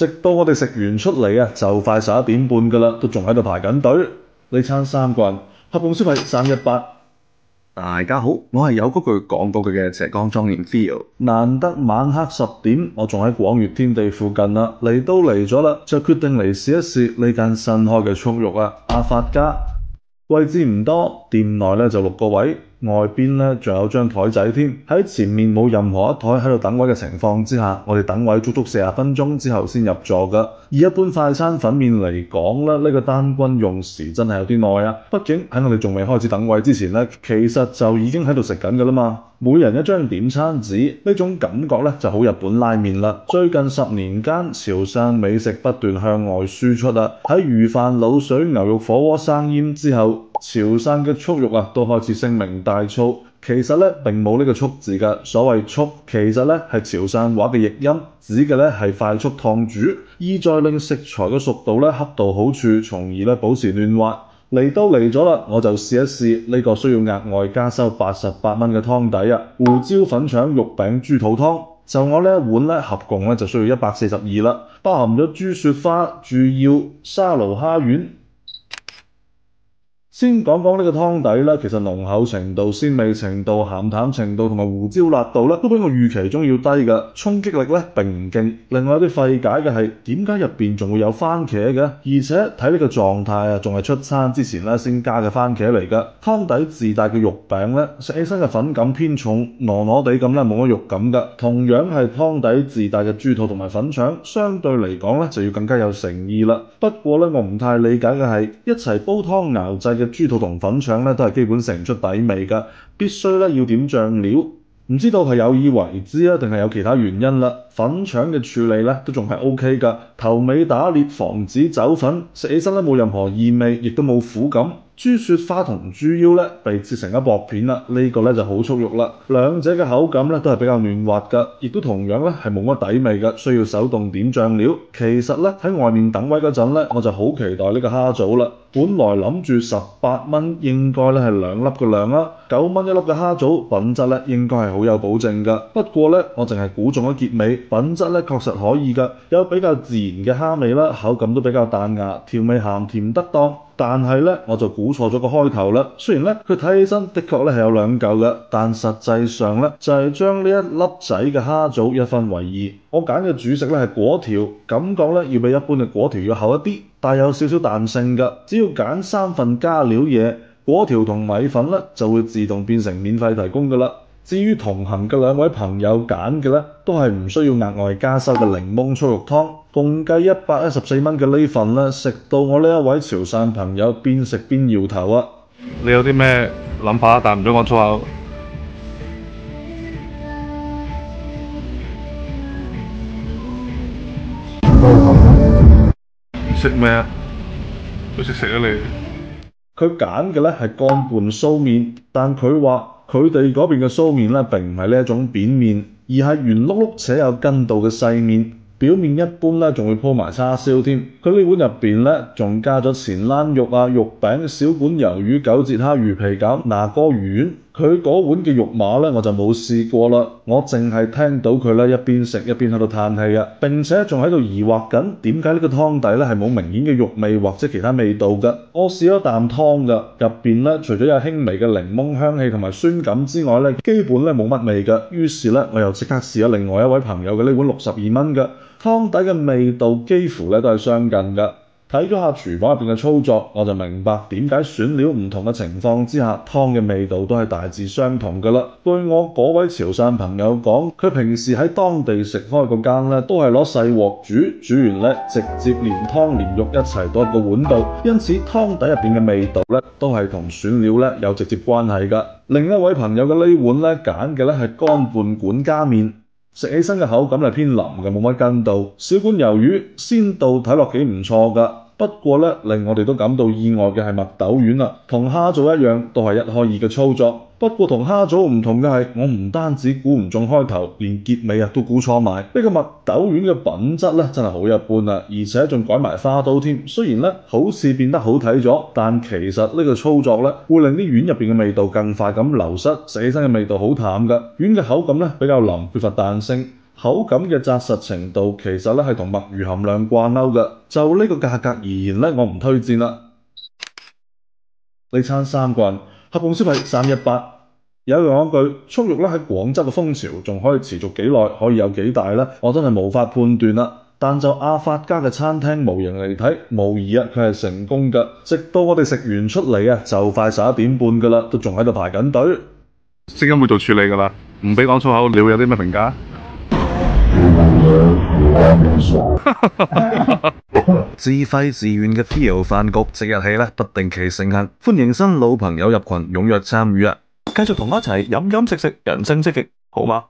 直到我哋食完出嚟啊，就快11點半噶啦，都仲喺度排緊隊。呢餐3個人合共消費318。大家好，我係有嗰句講嗰句嘅石崗莊園 Theo。難得晚黑10點，我仲喺廣悅天地附近啦，嚟都嚟咗啦，就決定嚟試一試呢間新開嘅速肉啊，阿發家。位置唔多，店內咧就6個位，外邊咧仲有張台仔添。喺前面冇任何一台喺度等位嘅情況之下，我哋等位足足40分鐘之後先入座噶。以一般快餐粉麵嚟講咧，呢個單均用時真係有啲耐啊。畢竟喺我哋仲未開始等位之前咧，其實就已經喺度食緊噶啦嘛。每人一張點餐紙，呢種感覺咧就好日本拉麵啦。最近10年間，潮汕美食不斷向外輸出啊。喺魚飯、滷水、牛肉火鍋、生腌之後，潮汕嘅速肉啊都開始聲名大噪。其實咧並冇呢個速字㗎，所謂速其實咧係潮汕話嘅譯音，指嘅咧係快速燙煮，意在令食材嘅熟度咧恰到好處，從而咧保持嫩滑。嚟都嚟咗啦，我就試一試呢個需要額外加收88蚊嘅湯底啊！胡椒粉腸肉餅豬肚湯，就我呢一碗咧合共咧就需要142啦，包含咗豬雪花、豬腰、沙盧蝦丸。先講講呢個湯底啦，其實濃厚程度、鮮味程度、鹹淡程度同埋胡椒辣度咧，都比我預期中要低㗎。衝擊力咧並唔勁。另外有啲費解嘅係點解入邊仲會有番茄嘅？而且睇呢個狀態啊，仲係出餐之前咧先加嘅番茄嚟㗎。湯底自帶嘅肉餅咧，食起身嘅粉感偏重，糯糯地咁咧冇乜肉感㗎。同樣係湯底自帶嘅豬肚同埋粉腸，相對嚟講咧就要更加有誠意啦。不過咧我唔太理解嘅係一齊煲湯熬製嘅豬肚同粉腸咧都係基本食唔出底味㗎，必須咧要點醬料，唔知道係有意為之啊，定係有其他原因啦。粉腸嘅處理咧都仲係 OK 㗎，頭尾打裂，防止走粉，食起身咧冇任何異味，亦都冇苦感。豬雪花同豬腰咧被切成一薄片啦，呢個咧就好速肉啦。兩者嘅口感咧都係比較嫩滑㗎，亦都同樣咧係冇乜底味㗎，需要手動點醬料。其實咧喺外面等位嗰陣咧，我就好期待呢個蝦棗啦。本來諗住18蚊應該咧係2粒嘅量啦，9蚊1粒嘅蝦棗品質咧應該係好有保證㗎。不過咧我淨係估中咗結尾，品質咧確實可以㗎，有比較自然嘅蝦味啦，口感都比較彈牙，調味鹹甜得當。但係咧，我就估錯咗個開頭啦。雖然咧，佢睇起身的確咧係有2嚿嘅，但實際上咧就係將呢一粒仔嘅蝦棗一分為2。我揀嘅主食咧係果條，感覺咧要比一般嘅果條要厚一啲，但有少少彈性㗎。只要揀3份加料嘢，果條同米粉咧就會自動變成免費提供㗎啦。至於同行嘅2位朋友揀嘅咧，都係唔需要額外加收嘅檸檬粗肉湯，共計114蚊嘅呢份咧，食到我呢一位潮汕朋友邊食邊搖頭啊！你有啲咩諗法？但唔准講粗口。食咩啊？都識食啊你！佢揀嘅咧係乾拌酥麵，但佢話佢哋嗰邊嘅酥麵咧並唔係呢一種扁麵，而係圓碌碌且有筋道嘅細麵。表面一般咧，仲會鋪埋叉燒添。佢呢碗入邊咧，仲加咗前欄肉啊、肉餅、小管魷魚、九節蝦、魚皮餃、拿哥魚丸。佢嗰碗嘅肉馬咧，我就冇試過啦。我淨係聽到佢咧一邊食一邊喺度嘆氣啊！並且仲喺度疑惑緊點解呢個湯底咧係冇明顯嘅肉味或者其他味道㗎。我試咗啖湯㗎，入邊咧除咗有輕微嘅檸檬香氣同埋酸感之外咧，基本咧冇乜味㗎。於是咧，我又即刻試咗另外一位朋友嘅呢碗62蚊㗎。湯底嘅味道幾乎咧都係相近㗎。睇咗下廚房入邊嘅操作，我就明白點解選料唔同嘅情況之下，湯嘅味道都係大致相同㗎啦。據我嗰位潮汕朋友講，佢平時喺當地食開嗰間咧，都係攞細鑊煮，煮完咧直接連湯連肉一齊倒入個碗度，因此湯底入邊嘅味道咧都係同選料咧有直接關係㗎。另一位朋友嘅呢碗咧揀嘅咧係乾拌管家麵。食起身嘅口感係偏腍嘅，冇乜筋道。小管魷魚鮮度睇落幾唔錯㗎。不過咧，令我哋都感到意外嘅係麥豆丸啦，同蝦棗一樣，都係1開2嘅操作。不過同蝦棗唔同嘅係，我唔單止估唔中開頭，連結尾都估錯埋。呢個麥豆丸嘅品質咧真係好一般啊，而且仲改埋花刀添。雖然咧好似變得好睇咗，但其實呢個操作咧會令啲丸入邊嘅味道更快咁流失，食起身嘅味道好淡㗎。丸嘅口感咧比較腍，缺乏彈性。口感嘅紮實程度其實咧係同墨魚含量掛鈎嘅。就呢個價格而言咧，我唔推薦啦。呢餐3個人合共消費318。有一樣講句，速肉咧喺廣州嘅風潮仲可以持續幾耐，可以有幾大呢？我真係無法判斷啦。但就阿發家嘅餐廳模型嚟睇，無疑佢係成功㗎。直到我哋食完出嚟就快11點半㗎啦，都仲喺度排緊隊。聲音會做處理㗎啦，唔俾講粗口，你會有啲咩評價？自費自願嘅 Theo 飯局即日起不定期盛行，歡迎新老朋友入群，踴躍參與啊！繼續同我一齊飲飲食食，人生積極，好嗎？